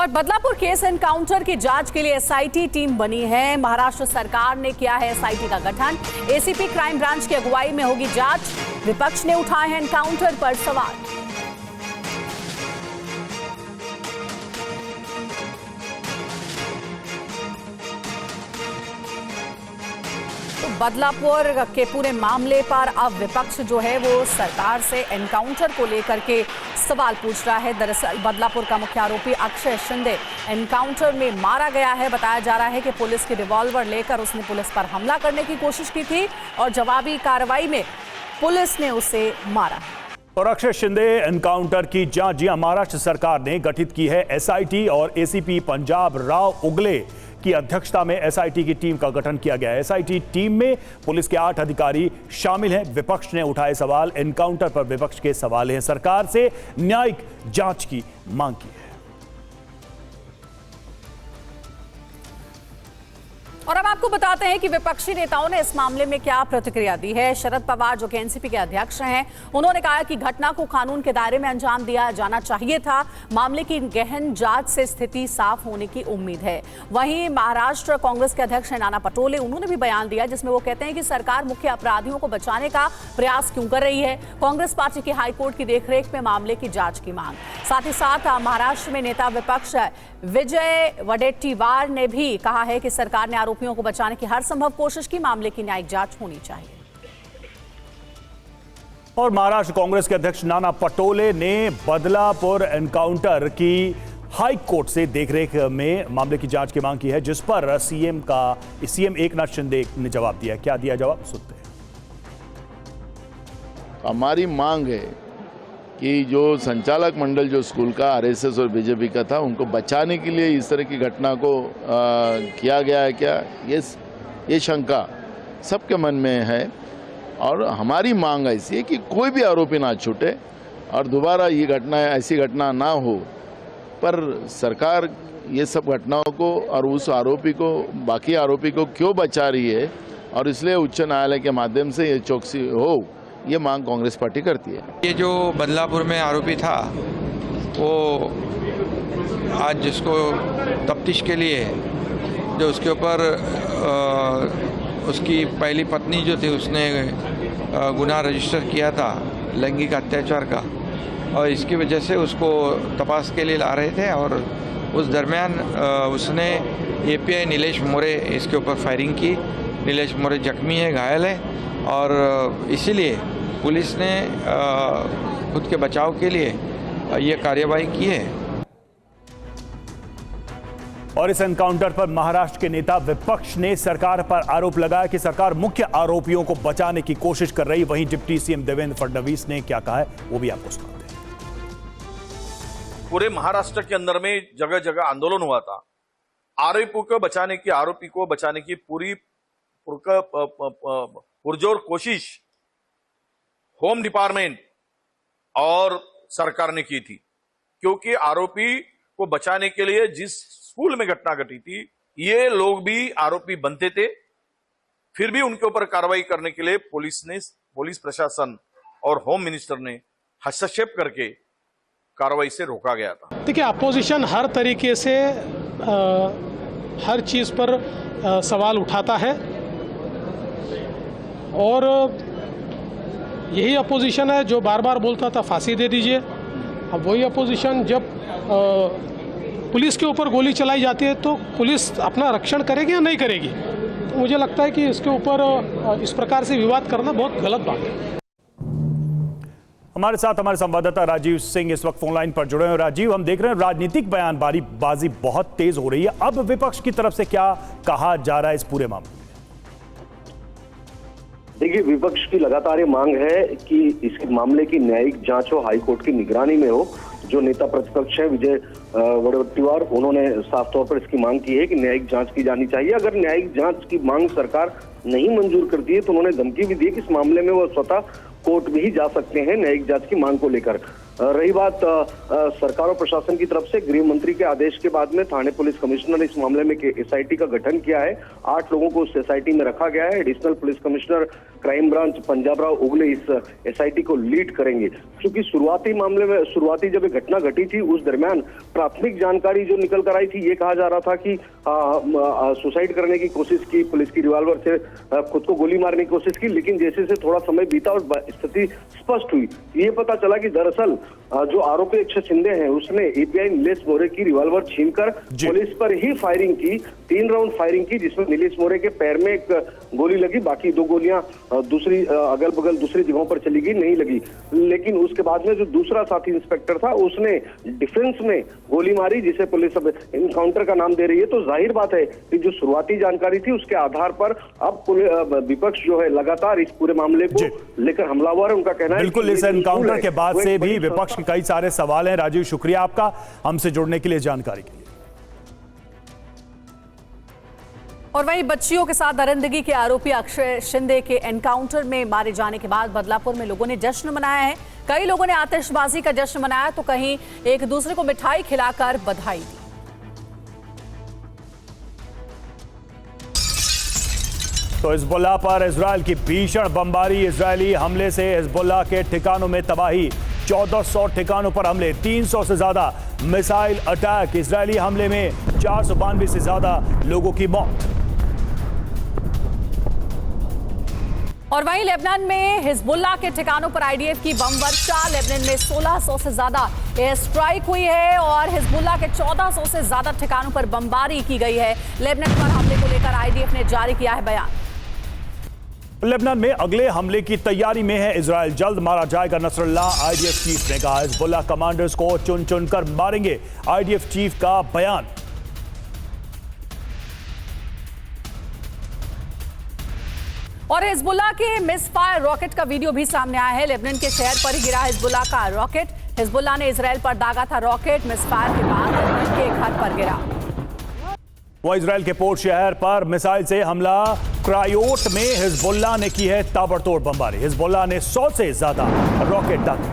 और Badlapur case encounter की जांच के लिए एसआईटी टीम बनी है। महाराष्ट्र सरकार ने किया है एसआईटी का गठन। एसीपी क्राइम ब्रांच की अगुवाई में होगी जांच। विपक्ष ने उठाए हैं एनकाउंटर पर सवाल। तो बदलापुर के पूरे मामले पर अब विपक्ष जो है वो सरकार से एनकाउंटर को लेकर के सवाल पूछ रहा है। दरअसल बदलापुर का मुख्य आरोपी अक्षय शिंदे एनकाउंटर में मारा गया है। बताया जा रहा है कि पुलिस की रिवॉल्वर लेकर उसने पुलिस पर हमला करने की कोशिश की थी और जवाबी कार्रवाई में पुलिस ने उसे मारा। और अक्षय शिंदे एनकाउंटर की जांच जी महाराष्ट्र सरकार ने गठित की है एसआईटी और एसीपी पंजाब राव उगले की अध्यक्षता में एसआईटी की टीम का गठन किया गया है। एसआईटी टीम में पुलिस के 8 अधिकारी शामिल हैं। विपक्ष ने उठाए सवाल। एनकाउंटर पर विपक्ष के सवाल हैं। सरकार से न्यायिक जांच की मांग की है। और अब आपको बताते हैं कि विपक्षी नेताओं ने इस मामले में क्या प्रतिक्रिया दी है। शरद पवार जो कि एनसीपी के अध्यक्ष हैं, उन्होंने कहा कि घटना को कानून के दायरे में अंजाम दिया जाना चाहिए था। मामले की गहन जांच से स्थिति साफ होने की उम्मीद है। वहीं महाराष्ट्र कांग्रेस के अध्यक्ष नाना पटोले, उन्होंने भी बयान दिया जिसमें वो कहते हैं कि सरकार मुख्य अपराधियों को बचाने का प्रयास क्यों कर रही है। कांग्रेस पार्टी की हाईकोर्ट की देखरेख में मामले की जांच की मांग। साथ ही साथ महाराष्ट्र में नेता विपक्ष विजय वडेट्टीवार ने भी कहा है कि सरकार ने आरोपियों को बचाने की हर संभव कोशिश की। मामले की न्यायिक जांच होनी चाहिए। और महाराष्ट्र कांग्रेस के अध्यक्ष नाना पटोले ने बदलापुर एनकाउंटर की हाई कोर्ट से देखरेख में मामले की जांच की मांग की है, जिस पर सीएम एकनाथ शिंदे ने जवाब दिया। क्या दिया जवाब, सुनते हैं। हमारी मांग है कि जो संचालक मंडल जो स्कूल का आरएसएस और बीजेपी का था, उनको बचाने के लिए इस तरह की घटना को किया गया है क्या, ये शंका सबके मन में है। और हमारी मांग ऐसी है कि कोई भी आरोपी ना छूटे और दोबारा ये घटना, ऐसी घटना ना हो। पर सरकार ये सब घटनाओं को और उस आरोपी को, बाकी आरोपी को क्यों बचा रही है, और इसलिए उच्च न्यायालय के माध्यम से ये चौकसी हो, ये मांग कांग्रेस पार्टी करती है। ये जो बदलापुर में आरोपी था, वो आज जिसको तफ्तीश के लिए जो उसके ऊपर उसकी पहली पत्नी जो थी, उसने गुनाह रजिस्टर किया था लैंगिक अत्याचार का, और इसकी वजह से उसको तपास के लिए ला रहे थे। और उस दरमियान उसने एपीआई नीलेश मोरे इसके ऊपर फायरिंग की। नीलेश मोरे जख्मी है, घायल है, और इसीलिए पुलिस ने खुद के बचाव के लिए ये कार्रवाई की है। और इस एनकाउंटर पर महाराष्ट्र के नेता विपक्ष ने सरकार पर आरोप लगाया कि सरकार मुख्य आरोपियों को बचाने की कोशिश कर रही। वहीं डिप्टी सीएम देवेंद्र फडणवीस ने क्या कहा है, वो भी आपको सुनाते हैं। पूरे महाराष्ट्र के अंदर में जगह जगह आंदोलन हुआ था। आरोपी को बचाने की पूरी पुरजोर कोशिश होम डिपार्टमेंट और सरकार ने की थी, क्योंकि आरोपी को बचाने के लिए जिस स्कूल में घटना घटी थी, ये लोग भी आरोपी बनते थे। फिर भी उनके ऊपर कार्रवाई करने के लिए पुलिस प्रशासन और होम मिनिस्टर ने हस्तक्षेप करके कार्रवाई से रोका गया था। देखिए, अपोजिशन हर तरीके से हर चीज पर सवाल उठाता है, और यही अपोजिशन है जो बार बार बोलता था फांसी दे दीजिए। अब वही अपोजिशन जब पुलिस के ऊपर गोली चलाई जाती है तो पुलिस अपना रक्षण करेगी या नहीं करेगी। तो मुझे लगता है कि इसके ऊपर इस प्रकार से विवाद करना बहुत गलत बात है। हमारे साथ हमारे संवाददाता राजीव सिंह इस वक्त फोन लाइन पर जुड़े हैं। राजीव, हम देख रहे हैं राजनीतिक बयानबाजी बहुत तेज हो रही है। अब विपक्ष की तरफ से क्या कहा जा रहा है इस पूरे मामले में? देखिए, विपक्ष की लगातार ये मांग है कि इस मामले की न्यायिक जांच हो, हाईकोर्ट की निगरानी में हो। जो नेता प्रतिपक्ष हैं विजय वडेट्टीवार, उन्होंने साफ तौर पर इसकी मांग की है कि न्यायिक जांच की जानी चाहिए। अगर न्यायिक जांच की मांग सरकार नहीं मंजूर करती है तो उन्होंने धमकी भी दी कि इस मामले में वो स्वतः कोर्ट भी जा सकते हैं न्यायिक जांच की मांग को लेकर। रही बात सरकार और प्रशासन की तरफ से, गृह मंत्री के आदेश के बाद में थाने पुलिस कमिश्नर ने इस मामले में एसआईटी का गठन किया है। 8 लोगों को उस एसआईटी में रखा गया है। Additional police commissioner crime branch Punjab Rao उगले इस एसआईटी को लीड करेंगे। क्योंकि शुरुआती जब ये घटना घटी थी उस दरमियान प्राथमिक जानकारी जो निकल कर आई थी, ये कहा जा रहा था कि सुसाइड करने की कोशिश की, पुलिस की रिवॉल्वर से खुद को गोली मारने की कोशिश की। लेकिन जैसे जैसे थोड़ा समय बीता और स्थिति स्पष्ट हुई, ये पता चला कि दरअसल जो आरोपी अक्षय शिंदे हैं उसने एपीआई नीलेश मोरे की रिवॉल्वर छीनकर पुलिस पर ही फायरिंग की, 3 राउंड फायरिंग की, जिसमें नीलेश मोरे के पैर में एक गोली लगी, बाकी 2 गोलियां दूसरी अगल बगल दूसरी जगहों पर चली गई, नहीं लगी। लेकिन उसके बाद में जो दूसरा साथी इंस्पेक्टर था उसने डिफेंस में गोली मारी, जिसे पुलिस अब इनकाउंटर का नाम दे रही है। तो जाहिर बात है कि जो शुरुआती जानकारी थी उसके आधार पर अब विपक्ष जो है लगातार इस पूरे मामले को लेकर हमलावर है। उनका कहना है बिल्कुल, इस एनकाउंटर के बाद से भी विपक्ष के कई सारे सवाल हैं। राजीव, शुक्रिया आपका हमसे जुड़ने के लिए, जानकारी के लिए। और वहीं बच्चियों के साथ दरिंदगी के आरोपी अक्षय शिंदे के एनकाउंटर में मारे जाने के बाद बदलापुर में लोगों ने जश्न मनाया है। कई लोगों ने आतिशबाजी का जश्न मनाया तो कहीं एक दूसरे को मिठाई खिलाकर बधाई दी। तो हिजबुल्लाह पर इजरायल की भीषण बमबारी, इजरायली हमले से हिजबुल्लाह के ठिकानों में तबाही, 1400 ठिकानों पर हमले, 300 से ज्यादा मिसाइल अटैक, इजरायली हमले में 492 से ज्यादा लोगों की मौत। और वहीं लेबनान में हिजबुल्लाह के ठिकानों पर आईडीएफ की बम वर्षा, लेबनान में 1600 से ज्यादा एयर स्ट्राइक हुई है और हिजबुल्लाह के 1400 से ज्यादा ठिकानों पर बमबारी की गई है। लेबनान पर हमले को लेकर आईडीएफ ने जारी किया है बयान। लेबनान में अगले हमले की तैयारी में है इजरायल, जल्द मारा जाएगा नसरुल्लाह, आईडीएफ चीफ ने कहा। हिजबुल्लाह कमांडर्स को चुन चुनकर मारेंगे, आईडीएफ चीफ का बयान। और हिजबुल्लाह के मिसफायर रॉकेट का वीडियो भी सामने आया है। लेबनान के शहर पर ही गिरा हिजबुल्लाह का रॉकेट। हिजबुल्लाह ने इजरायल पर दागा था रॉकेट, मिसफायर के बाद लेबनान के घर पर गिरा। वह इजरायल के पोर्ट शहर पर मिसाइल से हमला, क्रायोट में हिजबुल्लाह ने की है ताबड़तोड़ बमबारी। हिजबुल्लाह ने 100 से ज्यादा रॉकेट दागे।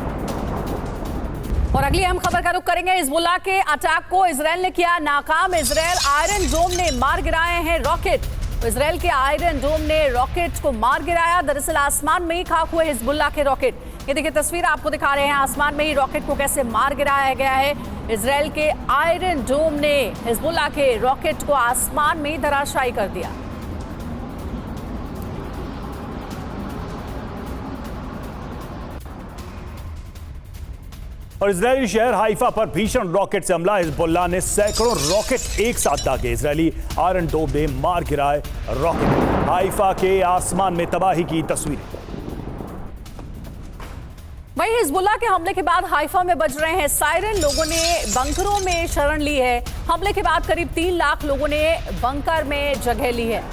और अगली अहम खबर का रुख करेंगे। हिजबुल्लाह के अटैक को इजरायल ने किया नाकाम। इजरायल आयरन डोम ने मार गिराए हैं रॉकेट। इजरायल के आयरन डोम ने रॉकेट को मार गिराया। दरअसल आसमान में ही खाक हुए हिजबुल्लाह के रॉकेट। ये देखिए तस्वीर आपको दिखा रहे हैं, आसमान में ही रॉकेट को कैसे मार गिराया गया है। इजरायल के आयरन डोम ने हिजबुल्लाह के रॉकेट को आसमान में ही धराशायी कर दिया। और इजरायली शहर हाइफा पर भीषण रॉकेट से हमला, हिजबुल्लाह ने सैकड़ों रॉकेट एक साथ दागे। इजरायली आयरन डोम ने मार गिराए रॉकेट। हाइफा के आसमान में तबाही की तस्वीरें। वहीं हिजबुल्लाह के हमले के बाद हाइफा में बज रहे हैं सायरन। लोगों ने बंकरों में शरण ली है। हमले के बाद करीब 3 लाख लोगों ने बंकर में जगह ली है।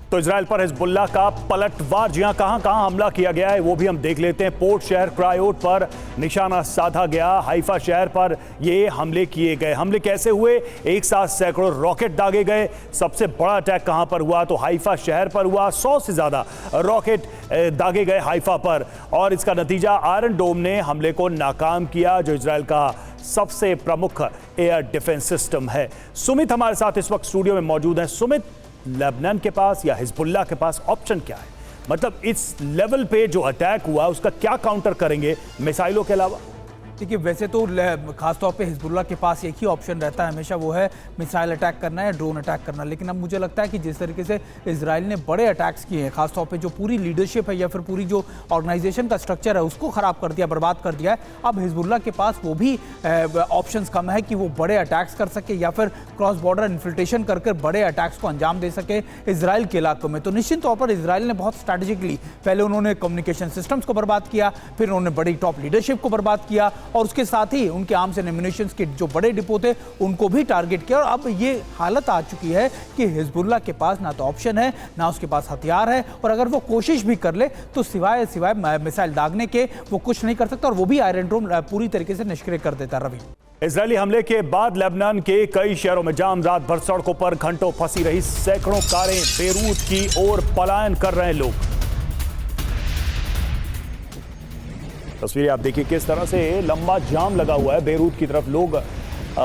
तो इजरायल पर हिजबुल्लाह का पलटवार, जी हां, कहां हमला किया गया है वो भी हम देख लेते हैं। पोर्ट शहर क्रायोट पर निशाना साधा गया, हाइफा शहर पर ये हमले किए गए। हमले कैसे हुए? एक साथ सैकड़ों रॉकेट दागे गए। सबसे बड़ा अटैक कहां पर हुआ? तो हाइफा शहर पर हुआ। 100 से ज्यादा रॉकेट दागे गए हाइफा पर और इसका नतीजा आयरन डोम ने हमले को नाकाम किया, जो इजरायल का सबसे प्रमुख एयर डिफेंस सिस्टम है। सुमित हमारे साथ इस वक्त स्टूडियो में मौजूद हैं। सुमित, लेबनान के पास या हिजबुल्लाह के पास ऑप्शन क्या है? मतलब इस लेवल पे जो अटैक हुआ उसका क्या काउंटर करेंगे मिसाइलों के अलावा? देखिए, वैसे तो खासतौर पे हिजबुल्लाह के पास एक ही ऑप्शन रहता है हमेशा, वो है मिसाइल अटैक करना या ड्रोन अटैक करना। लेकिन अब मुझे लगता है कि जिस तरीके से इजराइल ने बड़े अटैक्स किए हैं, खासतौर पे जो पूरी लीडरशिप है या फिर पूरी जो ऑर्गेनाइजेशन का स्ट्रक्चर है उसको ख़राब कर दिया, बर्बाद कर दिया है। अब हिजबुल्लाह के पास वो भी ऑप्शंस कम है कि वो बड़े अटैक्स कर सके या फिर क्रॉस बॉर्डर इन्फिल्ट्रेशन कर बड़े अटैक्स को अंजाम दे सके इसराइल के इलाकों में। तो निश्चित तौर पर इसराइल ने बहुत स्ट्रैटेजिकली पहले उन्होंने कम्युनिकेशन सिस्टम्स को बर्बाद किया, फिर उन्होंने बड़ी टॉप लीडरशिप को बर्बाद किया और उसके साथ ही उनके आर्म्स एंड एम्युनिशंस के जो बड़े डिपो थे उनको भी टारगेट किया। और अब ये हालत आ चुकी है कि हिजबुल्लाह के पास ना तो ऑप्शन है, ना उसके पास हथियार है, और अगर वो कोशिश भी कर ले तो सिवाय मिसाइल दागने के वो कुछ नहीं कर सकता, और वो भी आयरन डोम पूरी तरीके से निष्क्रिय कर देता। रवि, इजरायली हमले के बाद लेबनान के कई शहरों में जाम, रात भर सड़कों पर घंटों फंसी रही सैकड़ों कारें, बेरूत की ओर पलायन कर रहे हैं लोग। तस्वीरें आप देखिए किस तरह से लंबा जाम लगा हुआ है, बेरूत की तरफ लोग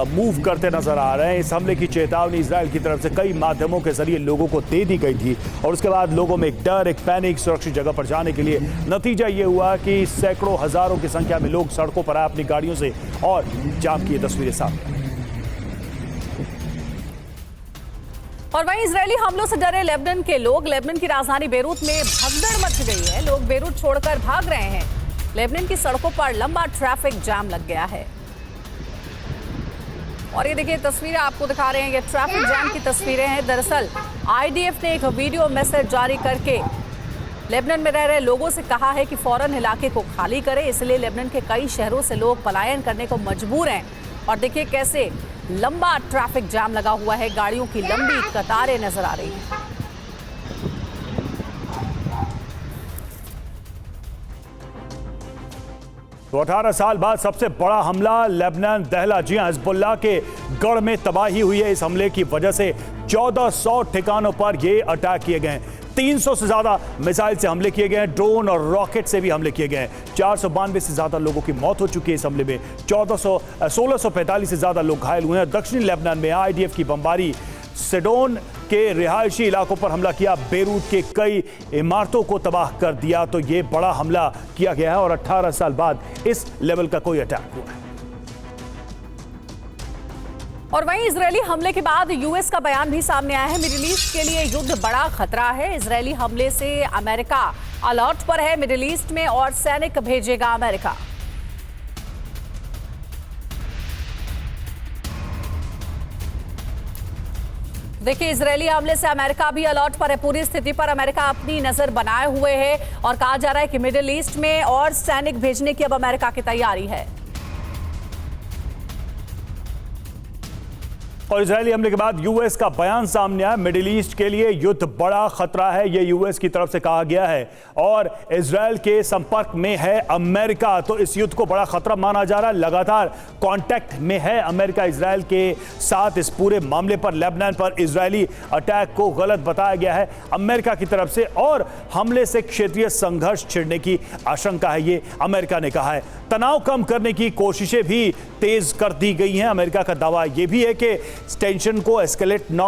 मूव करते नजर आ रहे हैं। इस हमले की चेतावनी इजराइल की तरफ से कई माध्यमों के जरिए लोगों को दे दी गई थी और उसके बाद लोगों में एक डर, एक पैनिक, सुरक्षित जगह पर जाने के लिए नतीजा ये हुआ कि सैकड़ों हजारों की संख्या में लोग सड़कों पर आए अपनी गाड़ियों से और जाम की तस्वीरें सामने। और वहीं इजरायली हमलों से डरे लेबनान के लोग, लेबनान की राजधानी बेरूत में भगदड़ मच गई है। लोग बेरूत छोड़कर भाग रहे हैं। लेबनान की सड़कों पर लंबा ट्रैफिक जाम लग गया है। और ये देखिए तस्वीरें आपको दिखा रहे हैं, ये ट्रैफिक जाम की तस्वीरें हैं। दरअसल आईडीएफ ने एक वीडियो मैसेज जारी करके लेबनान में रह रहे लोगों से कहा है कि फौरन इलाके को खाली करें। इसलिए लेबनान के कई शहरों से लोग पलायन करने को मजबूर हैं। और देखिए कैसे लंबा ट्रैफिक जाम लगा हुआ है, गाड़ियों की लंबी कतारें नजर आ रही हैं। तो 18 साल बाद सबसे बड़ा हमला लेबनान दहला। जी हां, हिजबुल्लाह के गढ़ में तबाही हुई है। इस हमले की वजह से 1400 ठिकानों पर ये अटैक किए गए हैं। 300 से ज्यादा मिसाइल से हमले किए गए हैं, ड्रोन और रॉकेट से भी हमले किए गए हैं। 492 से ज्यादा लोगों की मौत हो चुकी है इस हमले में। 1645 से ज्यादा लोग घायल हुए हैं। दक्षिणी लेबनान में आईडीएफ की बमबारी सिडोन के रिहायशी इलाकों पर हमला किया, बेरूत के कई इमारतों को तबाह कर दिया। तो ये बड़ा हमला किया गया है और 18 साल बाद इस लेवल का कोई अटैक हुआ है। और वहीं इजरायली हमले के बाद यूएस का बयान भी सामने आया है। मिडिल ईस्ट के लिए युद्ध बड़ा खतरा है। इजरायली हमले से अमेरिका अलर्ट पर है। मिडिल ईस्ट में और सैनिक भेजेगा अमेरिका। देखिए इजरायली हमले से अमेरिका भी अलर्ट पर है। पूरी स्थिति पर अमेरिका अपनी नजर बनाए हुए है और कहा जा रहा है कि मिडिल ईस्ट में और सैनिक भेजने की अब अमेरिका की तैयारी है। और इजरायली हमले के बाद यूएस का बयान सामने आया। मिडिल ईस्ट के लिए युद्ध बड़ा खतरा है, यह यूएस की तरफ से कहा गया है और इजरायल के संपर्क में है अमेरिका। तो इस युद्ध को बड़ा खतरा माना जा रहा है। लगातार कांटेक्ट में है अमेरिका इजरायल के साथ। इस पूरे मामले पर, लेबनान पर इजरायली अटैक को गलत बताया गया है अमेरिका की तरफ से और हमले से क्षेत्रीय संघर्ष छिड़ने की आशंका है, ये अमेरिका ने कहा है। तनाव कम करने की कोशिशें भी तेज कर दी गई हैं। अमेरिका का दावा यह भी है कि टेंशन को एस्केलेट ना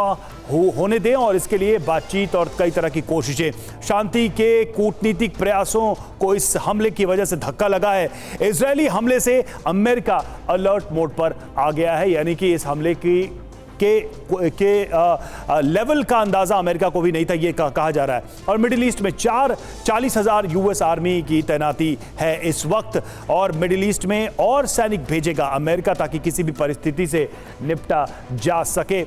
होने दें और इसके लिए बातचीत और कई तरह की कोशिशें। शांति के कूटनीतिक प्रयासों को इस हमले की वजह से धक्का लगा है। इजरायली हमले से अमेरिका अलर्ट मोड पर आ गया है, यानी कि इस हमले के लेवल का अंदाजा अमेरिका को भी नहीं था, ये कहा जा रहा है। और मिडिल ईस्ट में 40,000 यूएस आर्मी की तैनाती है इस वक्त और मिडिल ईस्ट में और सैनिक भेजेगा अमेरिका ताकि किसी भी परिस्थिति से निपटा जा सके।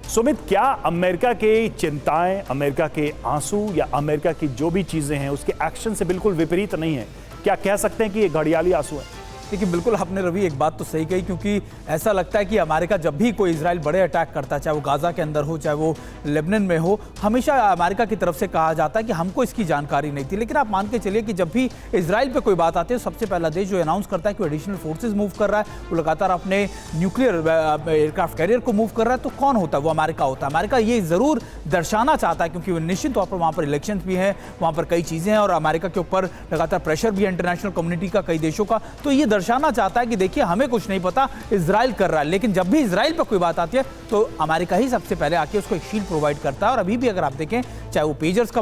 सुमित, क्या अमेरिका की चिंताएं, अमेरिका के आंसू या अमेरिका की जो भी चीजें हैं उसके एक्शन से बिल्कुल विपरीत नहीं है? क्या कह सकते हैं कि ये घड़ियाली आंसू है? देखिए बिल्कुल आपने रवि एक बात तो सही कही, क्योंकि ऐसा लगता है कि अमेरिका जब भी कोई इजराइल बड़े अटैक करता है, चाहे वो गाजा के अंदर हो चाहे वो लेबनान में हो, हमेशा अमेरिका की तरफ से कहा जाता है कि हमको इसकी जानकारी नहीं थी। लेकिन आप मान के चलिए कि जब भी इजराइल पे कोई बात आती है, सबसे पहला देश जो अनाउंस करता है कि एडिशनल फोर्सेज मूव कर रहा है, वो लगातार अपने न्यूक्लियर एयरक्राफ्ट कैरियर को मूव कर रहा है, तो कौन होता है? वो अमेरिका होता है। अमेरिका ये जरूर दर्शाना चाहता है, क्योंकि निश्चित तौर पर वहाँ पर इलेक्शन भी हैं, वहाँ पर कई चीज़ें हैं और अमेरिका के ऊपर लगातार प्रेशर भी है इंटरनेशनल कम्युनिटी का, कई देशों का। तो ये दर्शाना चाहता है कि देखिए हमें कुछ नहीं पता, इजराइल कर रहा है। लेकिन जब भी इजराइल पर कोई बात आती है तो अमेरिका ही सबसे पहले आके उसको एक शील्ड प्रोवाइड करता है। और अभी भी अगर आप देखें, चाहे वो पेजर्स का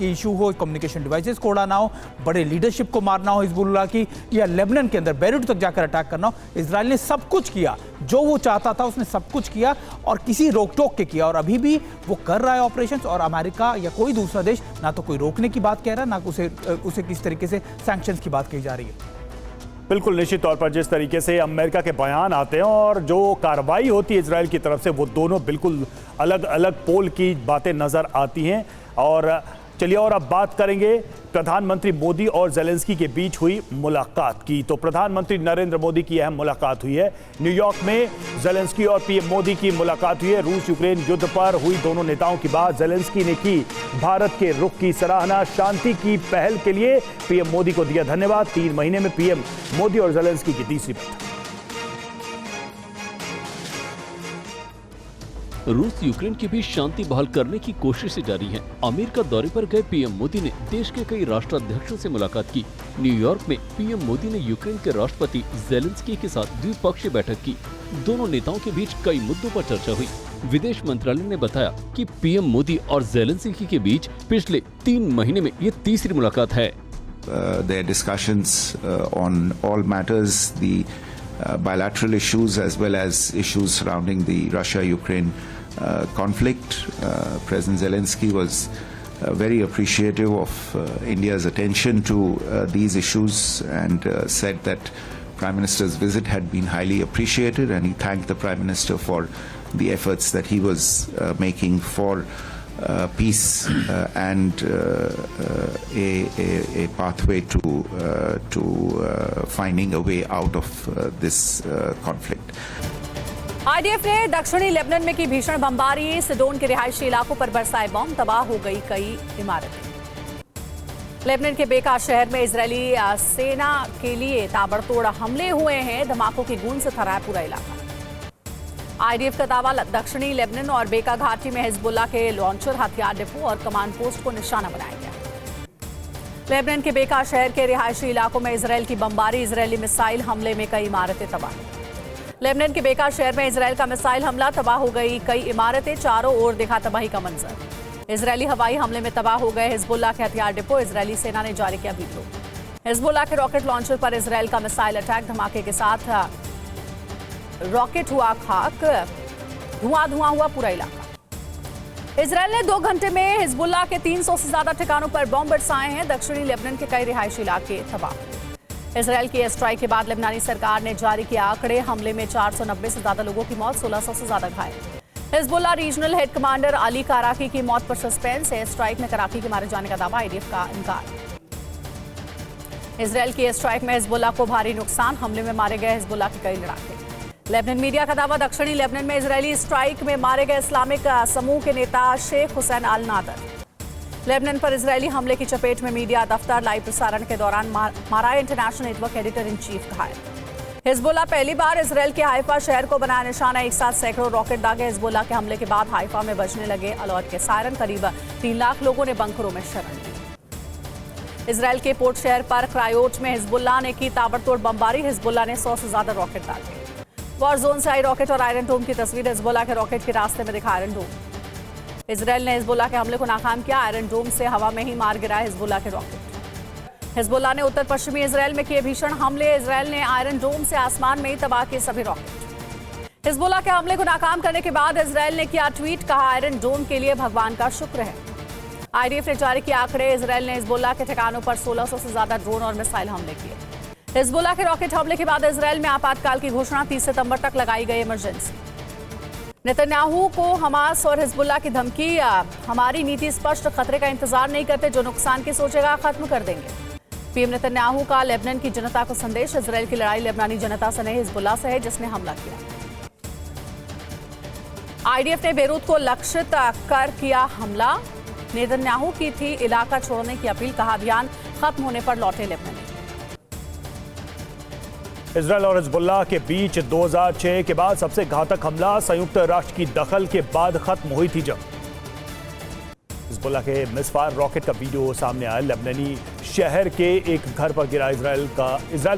इशू हो, कम्युनिकेशन डिवाइसेस को उड़ाना हो, बड़े लीडरशिप को मारना हो हिजबुल्लाह की, या लेबनान के अंदर बेरूत तक जाकर अटैक करना हो, इजराइल ने सब कुछ किया जो वो चाहता था, उसने सब कुछ किया और किसी रोक टोक के किया। और अभी भी वो कर रहा है ऑपरेशंस और अमेरिका या कोई दूसरा देश ना तो कोई रोकने की बात कह रहा है, ना उसे किस तरीके से सैंक्शंस की बात कही जा रही है। बिल्कुल, निश्चित तौर पर जिस तरीके से अमेरिका के बयान आते हैं और जो कार्रवाई होती है इजराइल की तरफ से, वो दोनों बिल्कुल अलग अलग पोल की बातें नजर आती हैं। और चलिए और अब बात करेंगे प्रधानमंत्री मोदी और जेलेंस्की के बीच हुई मुलाकात की। तो प्रधानमंत्री नरेंद्र मोदी की अहम मुलाकात हुई है न्यूयॉर्क में। जेलेंस्की और पीएम मोदी की मुलाकात हुई है। रूस यूक्रेन युद्ध पर हुई दोनों नेताओं की बात। जेलेंस्की ने की भारत के रुख की सराहना, शांति की पहल के लिए पीएम मोदी को दिया धन्यवाद। 3 महीने में पीएम मोदी और जेलेंस्की की तीसरी बैठक। रूस यूक्रेन के बीच शांति बहाल करने की कोशिशें जारी हैं। अमेरिका दौरे पर गए पीएम मोदी ने देश के कई राष्ट्राध्यक्षों से मुलाकात की। न्यूयॉर्क में पीएम मोदी ने यूक्रेन के राष्ट्रपति जेलेंस्की के साथ द्विपक्षीय बैठक की। दोनों नेताओं के बीच कई मुद्दों पर चर्चा हुई। विदेश मंत्रालय ने बताया कि पीएम मोदी और जेलेंस्की के बीच पिछले 3 महीने में ये तीसरी मुलाकात है। Their discussions on all matters, the bilateral issues as well as issues surrounding the Russia-Ukraine conflict. President Zelensky was very appreciative of India's attention to these issues and said that Prime Minister's visit had been highly appreciated, and he thanked the Prime Minister for the efforts that he was making for peace and a pathway to finding a way out of this conflict. IDF ने दक्षिणी Lebanon में की भीषण बमबारी। Sidon के रिहायशी इलाकों पर बरसाए बम, तबाह हो गई कई इमारतें। लेबनान के बेका शहर में इजरायली सेना के लिए ताबड़तोड़ हमले हुए हैं। धमाकों की गूंज से थरा है पूरा इलाका। आईडीएफ का दावा, दक्षिणी लेबनान और बेका घाटी में हिजबुल्लाह के लॉन्चर, हथियार डिपो और कमांड पोस्ट को निशाना बनाया गया। लेबनान के बेका शहर के रिहायशी इलाकों में इजरायल की बमबारी। इजरायली मिसाइल हमले में कई इमारतें तबाह। लेबनान के बेका शहर में इजरायल का मिसाइल हमला, तबाह हो गई कई इमारतें। चारों ओर दिखा तबाही का मंजर। इजरायली हवाई हमले में तबाह हो गए हिजबुल्लाह के हथियार डिपो। इजरायली सेना ने जारी किया वीडियो। हिजबुल्लाह के रॉकेट लॉन्चर पर इजरायल का मिसाइल अटैक। धमाके के साथ रॉकेट हुआ खाक, धुआं हुआ पूरा इलाका। इजरायल ने 2 घंटे में हिजबुल्लाह के 300 से ज्यादा ठिकानों पर बम बरसाए हैं। दक्षिणी लेबनान के कई रिहायशी इलाके तबाह। इजरायल की एयर स्ट्राइक के बाद लेबनानी सरकार ने जारी किया आंकड़े। हमले में 490 से ज्यादा लोगों की मौत, 1600 से ज्यादा घायल। Hezbollah regional head commander Ali Karaki की मौत पर सस्पेंस। एयर स्ट्राइक में कराकी के मारे जाने का दावा, आईडीएफ का इनकार। इजरायल की एयर स्ट्राइक में हिजबुल्लाह को भारी नुकसान। हमले में मारे गए हिजबुल्लाह के कई लड़ाके। लेबनान मीडिया का दावा, दक्षिणी लेबनान में इजरायली स्ट्राइक में मारे गए इस्लामिक समूह के नेता शेख हुसैन अल नादर। लेबनान पर इजरायली हमले की चपेट में मीडिया दफ्तर। लाइव प्रसारण के दौरान मारा international network editor in chief घायल। हिजबुल्लाह पहली बार इजरायल के हाइफा शहर को बनाया निशाना। एक साथ सैकड़ों रॉकेट दागे। हिजबुल्लाह के हमले के बाद हाइफा में बजने लगे अलर्ट के सायरन। करीब 3 लाख लोगों ने बंकरों में शरण ली। इजरायल के पोर्ट शहर पर क्रायोट में हिजबुल्लाह ने की ताबड़तोड़ बमबारी। हिजबुल्लाह ने 100 से ज्यादा रॉकेट दागे। वॉर जोन से आई रॉकेट और आयरन डोम की तस्वीर। हिजबुल्लाह के रॉकेट के रास्ते में दिखा आयरन डोम। इजरायल ने हिजबुल्लाह के हमले को नाकाम किया। आयरन डोम से हवा में ही मार गिराए हिजबुल्लाह के रॉकेट। हिजबुल्लाह ने उत्तर पश्चिमी इजरायल में किए भीषण हमले। इजरायल ने आयरन डोम से आसमान में ही तबाह किए सभी रॉकेट। हिजबुल्लाह के हमले को नाकाम करने के बाद इजरायल ने किया ट्वीट, कहा आयरन डोम के लिए भगवान का शुक्र है। आईडीएफ ने जारी किए आंकड़े। इजरायल ने हिजबुल्लाह के ठिकानों पर 1600 से ज्यादा ड्रोन और मिसाइल हमले किए। हिजबुल्लाह के रॉकेट हमले के बाद इजरायल में आपातकाल की घोषणा। 30 सितंबर तक लगाई गई इमरजेंसी। नेतन्याहू को हमास और हिजबुल्लाह की धमकी। हमारी नीति स्पष्ट, खतरे का इंतजार नहीं करते, जो नुकसान की सोचेगा खत्म कर देंगे। पीएम नेतन्याहू का लेबनान की जनता को संदेश। इजरायल की लड़ाई लेबनानी जनता से नहीं, हिजबुल्लाह से है जिसने हमला किया। आईडीएफ ने बेरूत को लक्षित कर किया हमला। नेतन्याहू की थी इलाका छोड़ने की अपील। कहा अभियान खत्म होने पर लौटे लेबनानी। इजरायल और हिजबुल्लाह के बीच 2006 के बाद सबसे घातक हमला। संयुक्त राष्ट्र की दखल के बाद खत्म हुई थी जंग। हिजबुल्लाह के मिसफायर रॉकेट का वीडियो सामने आया। लेबनानी शहर के एक घर पर गिरा इजरायल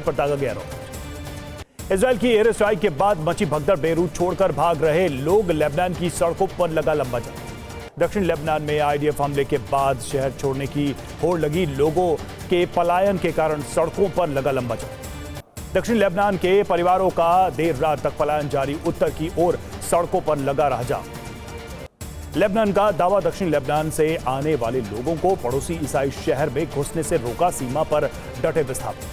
पर दागा गया रॉकेट। इजरायल की एयर स्ट्राइक के बाद मची भगदड़। बेरूत छोड़कर भाग रहे लोग। लेबनान की सड़कों पर लगा लंबा जाम। दक्षिण लेबनान में आईडीएफ हमले के बाद शहर छोड़ने की होड़ लगी। लोगों के पलायन के कारण सड़कों पर लगा लंबा जाम। दक्षिण लेबनान के परिवारों का देर रात तक पलायन जारी। उत्तर की ओर सड़कों पर लगा रहा जाम। लेबनान का दावा, दक्षिण लेबनान से आने वाले लोगों को पड़ोसी ईसाई शहर में घुसने से रोका। सीमा पर डटे विस्थापित।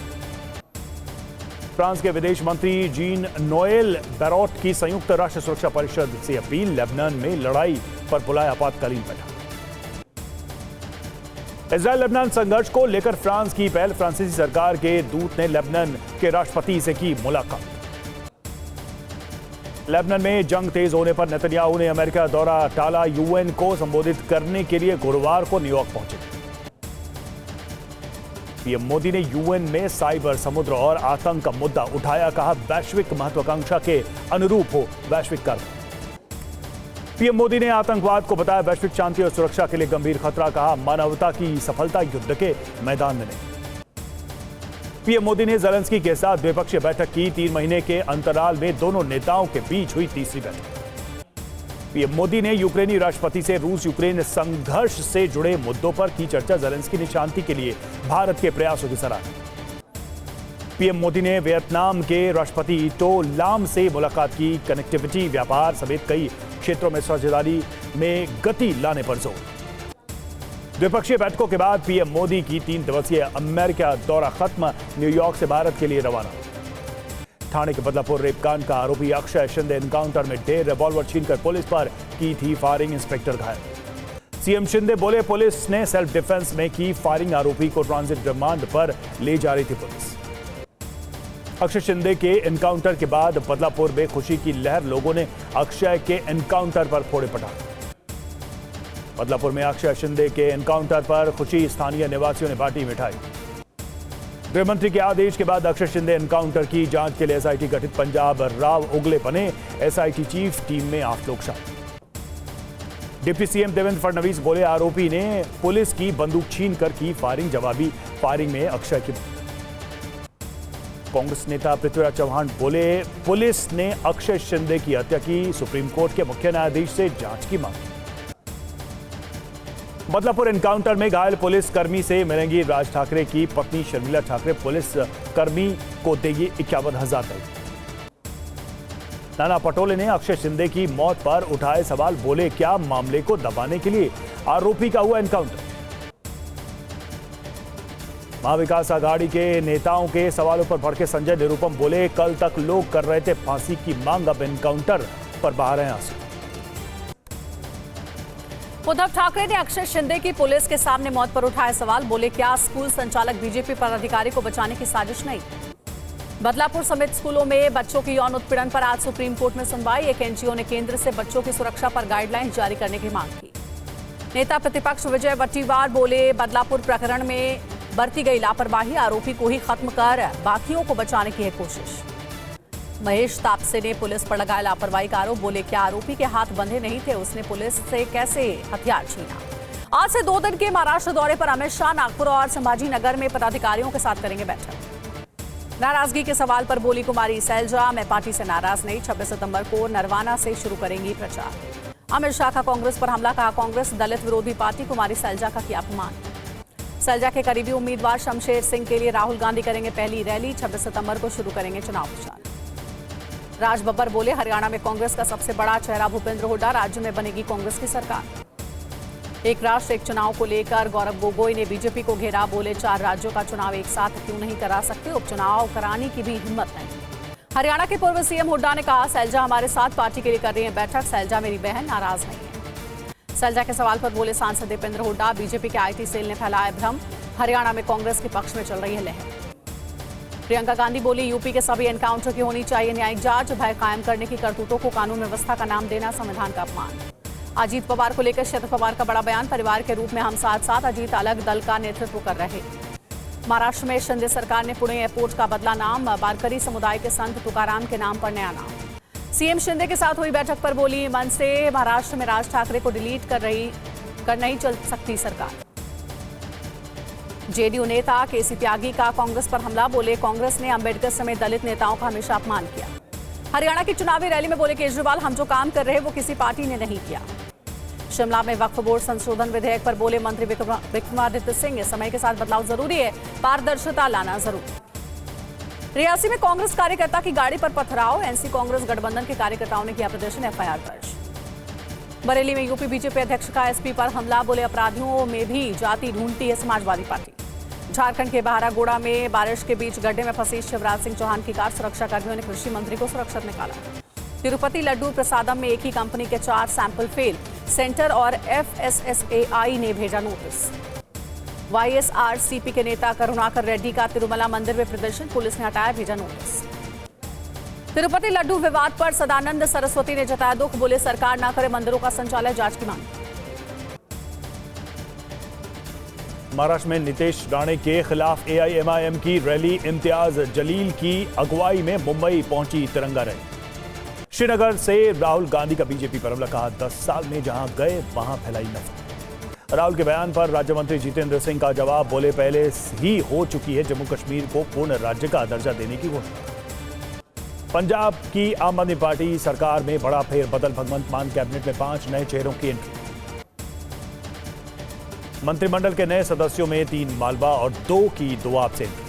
फ्रांस के विदेश मंत्री जीन नोएल बैरॉट की संयुक्त राष्ट्र सुरक्षा परिषद से अपील। लेबनान में लड़ाई पर बुलाया आपातकालीन बैठक। इजरायल लेबनान संघर्ष को लेकर फ्रांस की पहल। फ्रांसीसी सरकार के दूत ने लेबनान के राष्ट्रपति से की मुलाकात। लेबनान में जंग तेज होने पर नेतन्याहू ने अमेरिका दौरा टाला। यूएन को संबोधित करने के लिए गुरुवार को न्यूयॉर्क पहुंचे। पीएम मोदी ने यूएन में साइबर, समुद्र और आतंक का मुद्दा उठाया। कहा वैश्विक महत्वाकांक्षा के अनुरूप हो वैश्विक कार्रवाई। पीएम मोदी ने आतंकवाद को बताया वैश्विक शांति और सुरक्षा के लिए गंभीर खतरा, कहा मानवता की सफलता युद्ध के मैदान में नहीं। पीएम मोदी ने ज़ेलेंस्की के साथ द्विपक्षीय बैठक की। 3 महीने के अंतराल में दोनों नेताओं के बीच हुई तीसरी बैठक। पीएम मोदी ने यूक्रेनी राष्ट्रपति से रूस यूक्रेन संघर्ष से जुड़े मुद्दों पर की चर्चा। ज़ेलेंस्की ने शांति के लिए भारत के प्रयासों की सराहना। पीएम मोदी ने वियतनाम के राष्ट्रपति टो लाम से मुलाकात की। कनेक्टिविटी, व्यापार समेत कई क्षेत्रों में साझेदारी में गति लाने पर जोर। द्विपक्षीय बैठकों के बाद पीएम मोदी की 3 दिवसीय अमेरिका दौरा खत्म, न्यूयॉर्क से भारत के लिए रवाना। ठाणे के बदलापुर रेपकांड का आरोपी अक्षय शिंदे एनकाउंटर में ढेर रिवॉल्वर छीनकर पुलिस पर की थी फायरिंग, इंस्पेक्टर घायल। सीएम शिंदे बोले पुलिस ने सेल्फ डिफेंस में की फायरिंग, आरोपी को ट्रांजिट रिमांड पर ले जा रही थी पुलिस। अक्षय शिंदे के एनकाउंटर के बाद बदलापुर में खुशी की लहर, लोगों ने अक्षय के एनकाउंटर पर फोड़े पटाखे। बदलापुर में अक्षय शिंदे के एनकाउंटर पर खुशी, स्थानीय निवासियों ने बांटी मिठाई। गृह मंत्री के आदेश के बाद अक्षय शिंदे एनकाउंटर की जांच के लिए एसआईटी गठित, पंजाब राव उगले बने एसआईटी चीफ, टीम में 8 लोग शामिल। डिप्टी सीएम देवेंद्र फडणवीस बोले आरोपी ने पुलिस की बंदूक छीनकर की फायरिंग, जवाबी फायरिंग में अक्षय की। कांग्रेस नेता पृथ्वीराज चव्हाण बोले पुलिस ने अक्षय शिंदे की हत्या की, सुप्रीम कोर्ट के मुख्य न्यायाधीश से जांच की मांग। बदलापुर एनकाउंटर में घायल पुलिस कर्मी से मिलेंगी राज ठाकरे की पत्नी शर्मिला ठाकरे, पुलिस कर्मी को देगी 51,000 रुपए। नाना पटोले ने अक्षय शिंदे की मौत पर उठाए सवाल, बोले क्या मामले को दबाने के लिए आरोपी का हुआ एनकाउंटर। महाविकास आघाड़ी के नेताओं के सवालों पर भड़के संजय निरुपम बोले कल तक लोग कर रहे थे फांसी की मांग, अब एनकाउंटर पर बहा रहे हैं आंसू। उद्धव ठाकरे ने अक्षय शिंदे की पुलिस के सामने मौत पर उठाए सवाल, बोले क्या स्कूल संचालक बीजेपी पदाधिकारी को बचाने की साजिश नहीं। बदलापुर समेत स्कूलों में बच्चों की यौन उत्पीड़न पर आज सुप्रीम कोर्ट में सुनवाई। एक एनजीओ ने केंद्र से बच्चों की सुरक्षा पर गाइडलाइन जारी करने की मांग की। नेता प्रतिपक्ष विजय वट्टीवार बोले बदलापुर प्रकरण में बरती गई लापरवाही, आरोपी को ही खत्म कर बाकियों को बचाने की है कोशिश। महेश तापसे ने पुलिस पर लगाया लापरवाही का आरोप, बोले क्या आरोपी के हाथ बंधे नहीं थे, उसने पुलिस से कैसे हथियार छीना। आज से 2 दिन के महाराष्ट्र दौरे पर अमित शाह नागपुर और संभाजी नगर में पदाधिकारियों के साथ करेंगे बैठक। नाराजगी के सवाल पर बोली कुमारी सैलजा, मैं पार्टी से नाराज नहीं, 26 सितंबर को नरवाना से शुरू करेंगी प्रचार। अमित शाह का कांग्रेस पर हमला, कहा कांग्रेस दलित विरोधी पार्टी, कुमारी सैलजा का किया अपमान। सैलजा के करीबी उम्मीदवार शमशेर सिंह के लिए राहुल गांधी करेंगे पहली रैली, 26 सितंबर को शुरू करेंगे चुनाव प्रचार। राज बब्बर बोले हरियाणा में कांग्रेस का सबसे बड़ा चेहरा भूपेंद्र हुड्डा, राज्य में बनेगी कांग्रेस की सरकार। एक राष्ट्र एक चुनाव को लेकर गौरव गोगोई ने बीजेपी को घेरा, बोले 4 राज्यों का चुनाव एक साथ क्यों नहीं करा सकते, उपचुनाव कराने की भी हिम्मत नहीं। हरियाणा के पूर्व सीएम हुड्डा ने कहा सैलजा हमारे साथ पार्टी के लिए कर रही है बैठक, सैलजा मेरी बहन, नाराज नहीं है। सैलजा के सवाल पर बोले सांसद दीपेंद्र हुड्डा, बीजेपी के आईटी सेल ने फैलाया भ्रम, हरियाणा में कांग्रेस के पक्ष में चल रही है लहर। प्रियंका गांधी बोली यूपी के सभी एनकाउंटर की होनी चाहिए न्यायिक जांच, भय कायम करने की करतूतों को कानून व्यवस्था का नाम देना संविधान का अपमान। अजीत पवार को लेकर शरद पवार का बड़ा बयान, परिवार के रूप में हम साथ साथ, अजीत अलग दल का नेतृत्व कर रहे। महाराष्ट्र में शिंदे सरकार ने पुणे एयरपोर्ट का बदला नाम, वारकरी समुदाय के संत तुकाराम के नाम पर नया नाम। सीएम शिंदे के साथ हुई बैठक पर बोली मन से महाराष्ट्र में राज ठाकरे को डिलीट कर नहीं चल सकती सरकार। जेडीयू नेता केसी त्यागी का कांग्रेस पर हमला, बोले कांग्रेस ने अंबेडकर समेत दलित नेताओं का हमेशा अपमान किया। हरियाणा की चुनावी रैली में बोले केजरीवाल हम जो काम कर रहे हैं वो किसी पार्टी ने नहीं किया। शिमला में वक्फ बोर्ड संशोधन विधेयक पर बोले मंत्री विक्रमादित्य सिंह, इस समय के साथ बदलाव जरूरी है, पारदर्शिता लाना जरूरी। रियासी में कांग्रेस कार्यकर्ता की गाड़ी पर पथराव, एनसी कांग्रेस गठबंधन के कार्यकर्ताओं ने किया प्रदर्शन, एफआईआर दर्ज। बरेली में यूपी बीजेपी अध्यक्ष का एसपी पर हमला, बोले अपराधियों में भी जाति ढूंढती है समाजवादी पार्टी। झारखंड के बहारागोड़ा में बारिश के बीच गड्ढे में फंसी शिवराज सिंह चौहान की कार, सुरक्षा कर्मियों ने कृषि मंत्री को सुरक्षित निकाला। तिरुपति लड्डू प्रसादम में एक ही कंपनी के 4 सैंपल फेल, सेंटर और FSSAI ने भेजा नोटिस। YSRCP के नेता करुणाकर रेड्डी का तिरुमला मंदिर में प्रदर्शन, पुलिस ने हटाया, भेजा नोटिस। तिरुपति लड्डू विवाद पर सदानंद सरस्वती ने जताया दुख, बोले सरकार न करे मंदिरों का संचालन, जांच की मांग। महाराष्ट्र में नीतीश राणे के खिलाफ AIMIM की रैली, इम्तियाज जलील की अगुवाई में मुंबई पहुंची तिरंगा रैली। श्रीनगर से राहुल गांधी का बीजेपी पर हमला, कहा 10 साल में जहां गए वहां फैलाई नफरत। राहुल के बयान पर राज्य मंत्री जितेंद्र सिंह का जवाब, बोले पहले ही हो चुकी है जम्मू कश्मीर को पूर्ण राज्य का दर्जा देने की घोषणा। पंजाब की आम आदमी पार्टी सरकार में बड़ा फेरबदल, भगवंत मान कैबिनेट में 5 नए चेहरों की एंट्री। मंत्रिमंडल के नए सदस्यों में 3 मालवा और 2 की दोआब से एंट्री।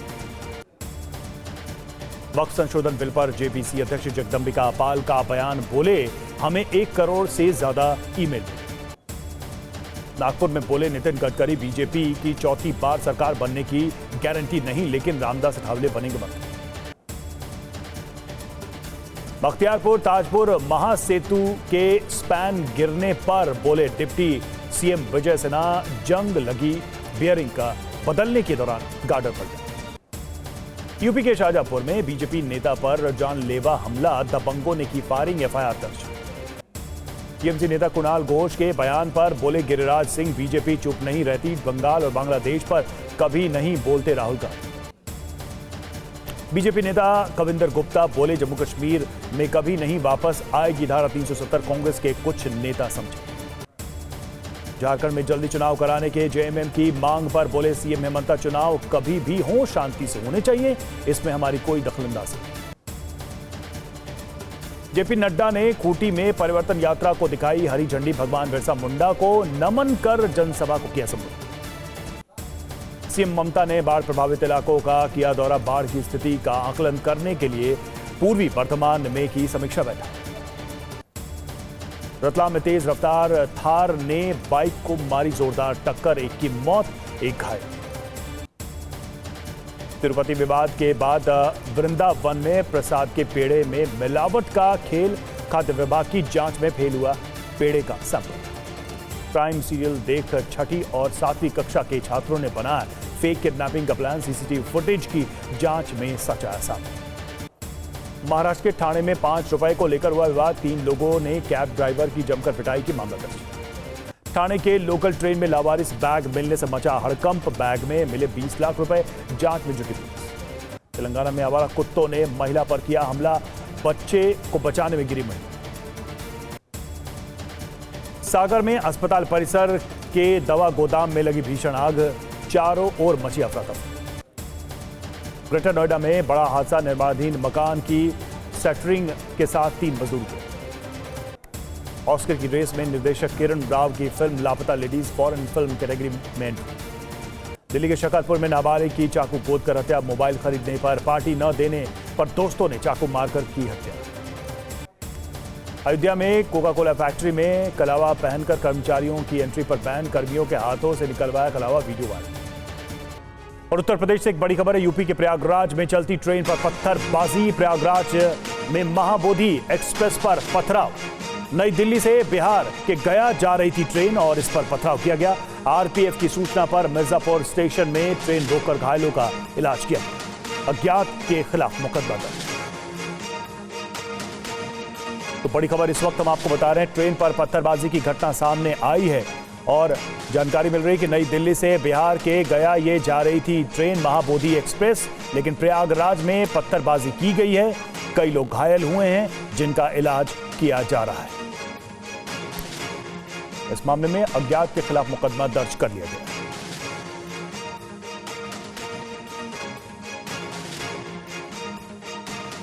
वक्फ संशोधन बिल पर जेपीसी अध्यक्ष जगदंबिका पाल का बयान, बोले हमें 1 करोड़ से ज्यादा ईमेल। नागपुर में बोले नितिन गडकरी, बीजेपी की चौथी बार सरकार बनने की गारंटी नहीं, लेकिन रामदास अठावले बनेंगे मंत्री। बख्तियारपुर ताजपुर महासेतु के स्पैन गिरने पर बोले डिप्टी सीएम विजय सिन्हा, जंग लगी बियरिंग का बदलने के दौरान गार्डर पड़ गया। यूपी के शाहजहांपुर में बीजेपी नेता पर जानलेवा हमला, दबंगों ने की फायरिंग, एफआईआर दर्ज। टीएमसी नेता कुणाल घोष के बयान पर बोले गिरिराज सिंह, बीजेपी चुप नहीं रहती, बंगाल और बांग्लादेश पर कभी नहीं बोलते राहुल गांधी। बीजेपी नेता कविंदर गुप्ता बोले जम्मू कश्मीर में कभी नहीं वापस आएगी धारा 370, कांग्रेस के कुछ नेता समझे। झारखंड में जल्दी चुनाव कराने के जेएमएम की मांग पर बोले सीएम हेमंत, चुनाव कभी भी हो शांति से होने चाहिए, इसमें हमारी कोई दखलंदाजी नहीं। जेपी नड्डा ने खूंटी में परिवर्तन यात्रा को दिखाई हरी झंडी, भगवान बिरसा मुंडा को नमन कर जनसभा को किया संबोधित। सीएम ममता ने बाढ़ प्रभावित इलाकों का किया दौरा, बाढ़ की स्थिति का आकलन करने के लिए पूर्वी वर्धमान में की समीक्षा बैठक। रतलाम में तेज रफ्तार थार ने बाइक को मारी जोरदार टक्कर, 1 की मौत, 1 घायल। तिरुपति विवाद के बाद वृंदावन में प्रसाद के पेड़े में मिलावट का खेल, खाद्य विभाग की जांच में फेल हुआ पेड़े का सैंपल। क्राइम सीरियल देख 6ठी और 7वीं कक्षा के छात्रों ने बनाया फेक किडनैपिंग का प्लान, सीसीटीवी फुटेज की जांच में सच आया सामने। महाराष्ट्र के ठाणे में 5 रुपए को लेकर हुआ विवाद, 3 लोगों ने कैब ड्राइवर की जमकर पिटाई की, मामला दर्ज। ठाणे के लोकल ट्रेन में लावारिस बैग मिलने से मचा हड़कंप, बैग में मिले 20 लाख रुपए, जांच में जुटी पुलिस। तेलंगाना में आवारा कुत्तों ने महिला पर किया हमला, बच्चे को बचाने में गिरी महिला। सागर में अस्पताल परिसर के दवा गोदाम में लगी भीषण आग, चारों ओर मची अफरा-तफरी। ग्रेटर नोएडा में बड़ा हादसा, निर्माणाधीन मकान की सेटरिंग के साथ 3 मजदूर गिरे। ऑस्कर की रेस में निर्देशक किरण राव की फिल्म लापता लेडीज फॉरेन फिल्म कैटेगरी में एंट्री। दिल्ली के शकरपुर में नाबालिग की चाकू गोद कर हत्या, मोबाइल खरीदने पर पार्टी न देने पर दोस्तों ने चाकू मारकर की हत्या। अयोध्या में कोका कोला फैक्ट्री में कलावा पहनकर कर्मचारियों की एंट्री पर बैन, कर्मियों के हाथों से निकलवाया कलावा, वीडियो वायरल। और उत्तर प्रदेश से एक बड़ी खबर है, यूपी के प्रयागराज में चलती ट्रेन पर पत्थरबाजी, प्रयागराज में महाबोधि एक्सप्रेस पर पथराव। नई दिल्ली से बिहार के गया जा रही थी ट्रेन और इस पर पथराव किया गया। आरपीएफ की सूचना पर मिर्जापुर स्टेशन में ट्रेन रोककर घायलों का इलाज किया। अज्ञात के खिलाफ मुकदमा दर्ज। तो बड़ी खबर इस वक्त हम आपको बता रहे हैं, ट्रेन पर पत्थरबाजी की घटना सामने आई है और जानकारी मिल रही है कि नई दिल्ली से बिहार के गया ये जा रही थी ट्रेन महाबोधि एक्सप्रेस, लेकिन प्रयागराज में पत्थरबाजी की गई है। कई लोग घायल हुए हैं जिनका इलाज किया जा रहा है। इस मामले में अज्ञात के खिलाफ मुकदमा दर्ज कर लिया गया।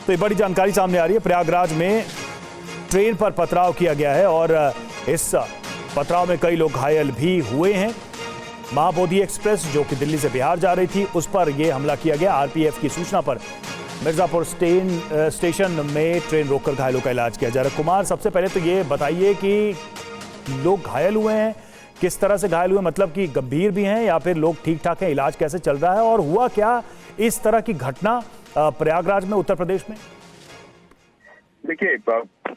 तो ये बड़ी जानकारी सामने आ रही है, प्रयागराज में ट्रेन पर पथराव किया गया है और इस पथराव में कई लोग घायल भी हुए हैं। महाबोधि एक्सप्रेस जो कि दिल्ली से बिहार जा रही थी उस पर यह हमला किया गया। आरपीएफ की सूचना पर मिर्जापुर स्टेशन में ट्रेन रोककर घायलों का इलाज किया जा रहा है। कुमार, सबसे पहले तो ये बताइए कि लोग घायल हुए हैं, किस तरह से घायल हुए, मतलब कि गंभीर भी हैं या फिर लोग ठीक ठाक हैं, इलाज कैसे चल रहा है और हुआ क्या इस तरह की घटना प्रयागराज में, उत्तर प्रदेश में? देखिए,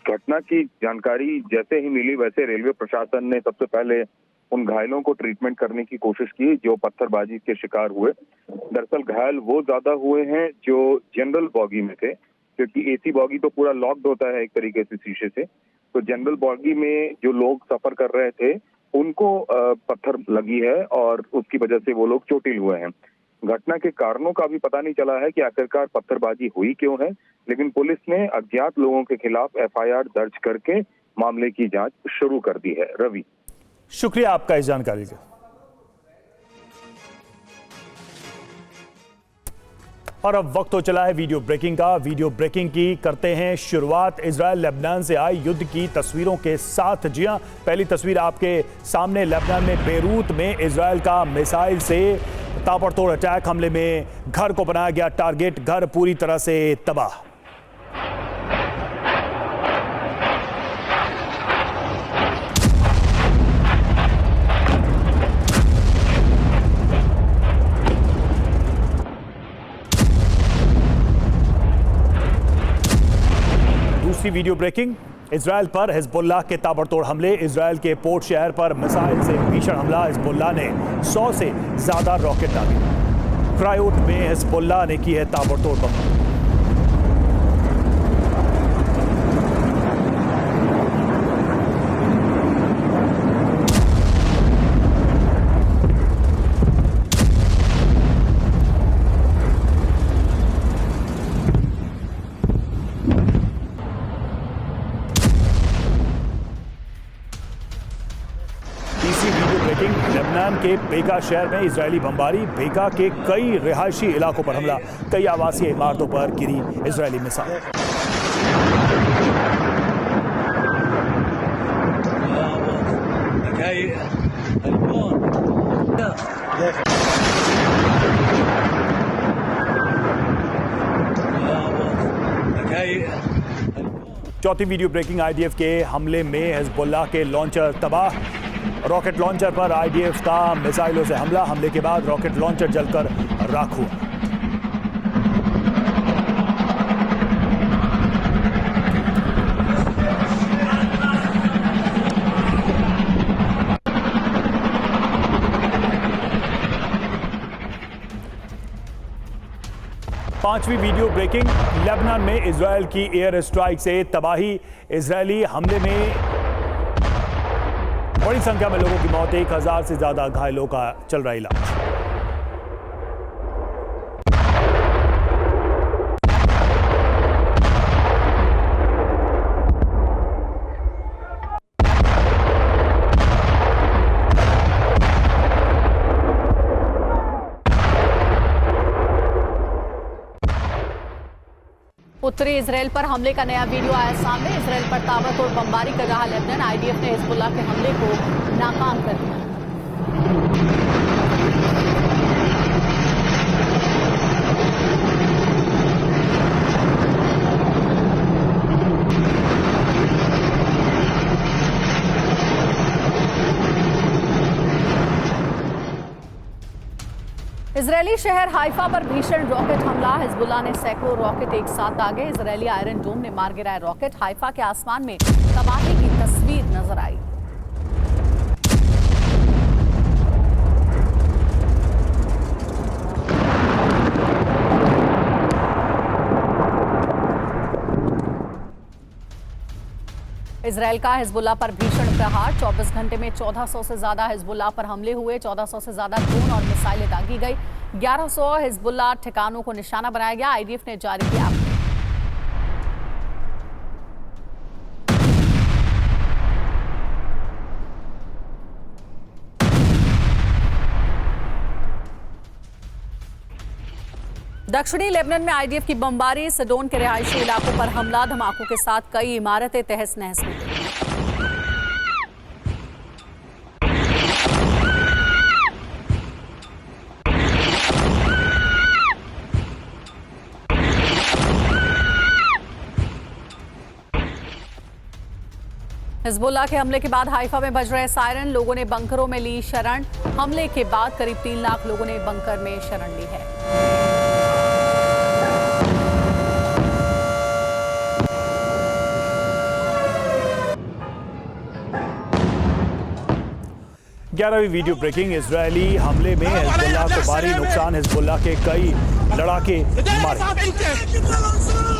घटना की जानकारी जैसे ही मिली वैसे रेलवे प्रशासन ने सबसे पहले उन घायलों को ट्रीटमेंट करने की कोशिश की जो पत्थरबाजी के शिकार हुए। दरअसल घायल वो ज्यादा हुए हैं जो जनरल बॉगी में थे, क्योंकि एसी बॉगी तो पूरा लॉक्ड होता है एक तरीके से शीशे से। तो जनरल बॉगी में जो लोग सफर कर रहे थे उनको पत्थर लगी है और उसकी वजह से वो लोग चोटिल हुए हैं। घटना के कारणों का भी पता नहीं चला है कि आखिरकार पत्थरबाजी हुई क्यों है, लेकिन पुलिस ने अज्ञात लोगों के खिलाफ एफआईआर दर्ज करके मामले की जांच शुरू कर दी है। रवि, शुक्रिया आपका इस जानकारी के। और अब वक्त हो चला है वीडियो ब्रेकिंग का। वीडियो ब्रेकिंग की करते हैं शुरुआत इजराइल लेबनान से आई युद्ध की तस्वीरों के साथ। जी हां, पहली तस्वीर आपके सामने, लेबनान में बेरूत में इजराइल का मिसाइल से ताबड़तोड़ अटैक, हमले में घर को बनाया गया टारगेट, घर पूरी तरह से तबाह। दूसरी वीडियो ब्रेकिंग, इजराइल पर हिजबुल्लाह के ताबड़तोड़ हमले। इजराइल के पोर्ट शहर पर मिसाइल से भीषण हमला। हिजबुल्लाह ने 100 से ज्यादा रॉकेट दागे। क्रायोट में हिजबुल्लाह ने की है ताबड़तोड़ बमबारी। लेबनान के बेका शहर में इजरायली बमबारी, बेका के कई रिहायशी इलाकों पर हमला, कई आवासीय इमारतों पर गिरी इजरायली मिसाइल। चौथी वीडियो ब्रेकिंग, आईडीएफ के हमले में हिजबुल्लाह के लॉन्चर तबाह। रॉकेट लॉन्चर पर आईडीएफ का मिसाइलों से हमला, हमले के बाद रॉकेट लॉन्चर जलकर राख हुआ। पांचवी वीडियो ब्रेकिंग, लेबनान में इजरायल की एयर स्ट्राइक से तबाही। इजरायली हमले में बड़ी संख्या में लोगों की मौत, 1000 से ज्यादा घायलों का चल रहा इलाज। उत्तरी इजराइल पर हमले का नया वीडियो आया सामने। इजराइल पर ताबड़तोड़ बमबारी कर रहा लेबनान। आईडीएफ ने हिजबुल्लाह के हमले को नाकाम कर दिया। इजरायली शहर हाइफा पर भीषण रॉकेट हमला। हिजबुल्लाह ने सैकड़ों रॉकेट एक साथ दागे। इजरायली आयरन डोम ने मार गिराए रॉकेट। हाइफा के आसमान में तबाही की तस्वीर नजर आई। इजरायल का हिजबुल्लाह पर भीषण प्रहार। 24 घंटे में 1400 से ज्यादा हिजबुल्लाह पर हमले हुए। 1400 से ज्यादा ड्रोन और मिसाइलें दागी गई। 1100 हिजबुल्लाह ठिकानों को निशाना बनाया गया। आईडीएफ ने जारी किया। दक्षिणी लेबनान में आईडीएफ की बमबारी। सडोन के रिहायशी इलाकों पर हमला, धमाकों के साथ कई इमारतें तहस नहस हो गई। हिजबुल्लाह के हमले के बाद हाइफा में बज रहे सायरन। लोगों ने बंकरों में ली शरण। हमले के बाद करीब 3 लाख लोगों ने बंकर में शरण ली है। ग्यारहवीं वीडियो ब्रेकिंग, इजरायली हमले में हिजबुल्लाह को भारी नुकसान। हिजबुल्लाह के कई लड़ाके मारे।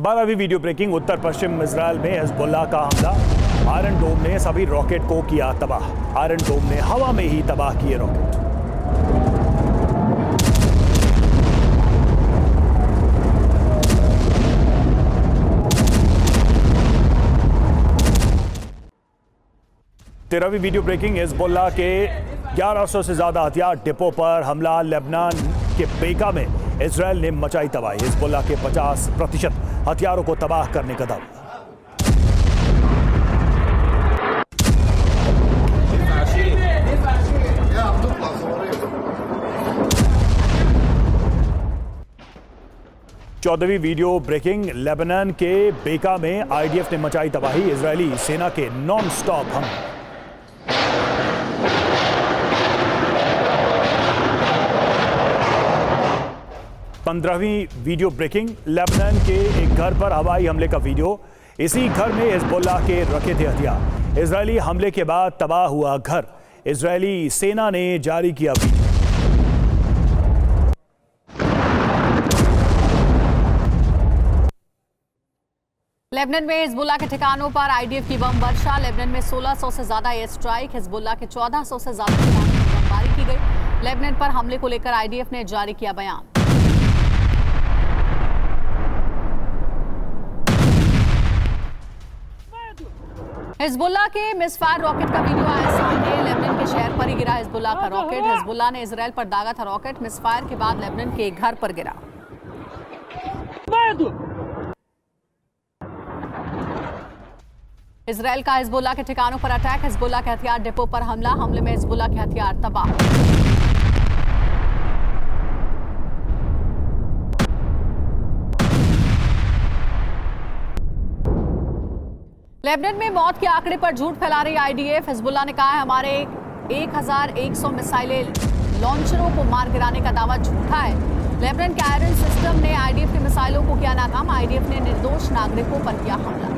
12वीं वीडियो ब्रेकिंग। उत्तर पश्चिम इजराइल में हिजबुल्लाह का हमला। आयरन डोम ने सभी रॉकेट को किया तबाह। आयरन डोम ने हवा में ही तबाह किए रॉकेट। तेरहवीं वीडियो ब्रेकिंग। हिजबुल्लाह के 1100 से ज्यादा हथियार डिपो पर हमला। लेबनान के बेका में इजराइल ने मचाई तबाही। हिजबुल्लाह के 50% हथियारों को तबाह करने का दावा। चौदहवीं वीडियो ब्रेकिंग। लेबनान के बेका में आईडीएफ ने मचाई तबाही। इजरायली सेना के नॉन स्टॉप हमले। 15वीं वीडियो ब्रेकिंग। लेबनान के एक घर पर हवाई हमले का वीडियो। इसी घर में हिजबुल्लाह के रखे थे हथियार। इजरायली हमले के बाद तबाह हुआ घर। इजरायली सेना ने जारी किया वीडियो। लेबनान में हिजबुल्लाह के ठिकानों पर आईडीएफ की बम वर्षा। लेबनान में 1600 से ज्यादा एयर स्ट्राइक। हिजबुल्लाह के 1400 से ज्यादा ठिकानों पर बमबारी की गई। लेबनान पर हमले को लेकर आईडीएफ ने जारी किया बयान। हिजबुल्लाह के मिसफायर रॉकेट का वीडियो आया सामने। लेबनान के शहर पर ही गिरा हिजबुल्लाह का रॉकेट। हिजबुल्लाह ने इजराइल पर दागा था रॉकेट। मिसफायर के बाद लेबनान के एक घर पर गिरा। इजराइल का हिजबुल्लाह के ठिकानों पर अटैक। हिजबुल्लाह के हथियार डिपो पर हमला। हमले में हिजबुल्लाह के हथियार तबाह। लेबनान में मौत के आंकड़े पर झूठ फैला रही आईडीएफ। हिजबुल्लाह ने कहा है हमारे 1100 मिसाइलें लॉन्चरों को मार गिराने का दावा झूठा है। लेबनान के आयरन सिस्टम ने आईडीएफ की मिसाइलों को किया नाकाम। आईडीएफ ने निर्दोष नागरिकों पर किया हमला।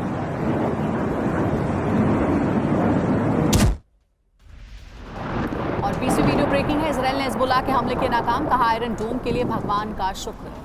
और 20वीं वीडियो ब्रेकिंग है। इजराइल ने हिजबुल्लाह के हमले के नाकाम। कहा आयरन डोम के लिए भगवान का शुक्र।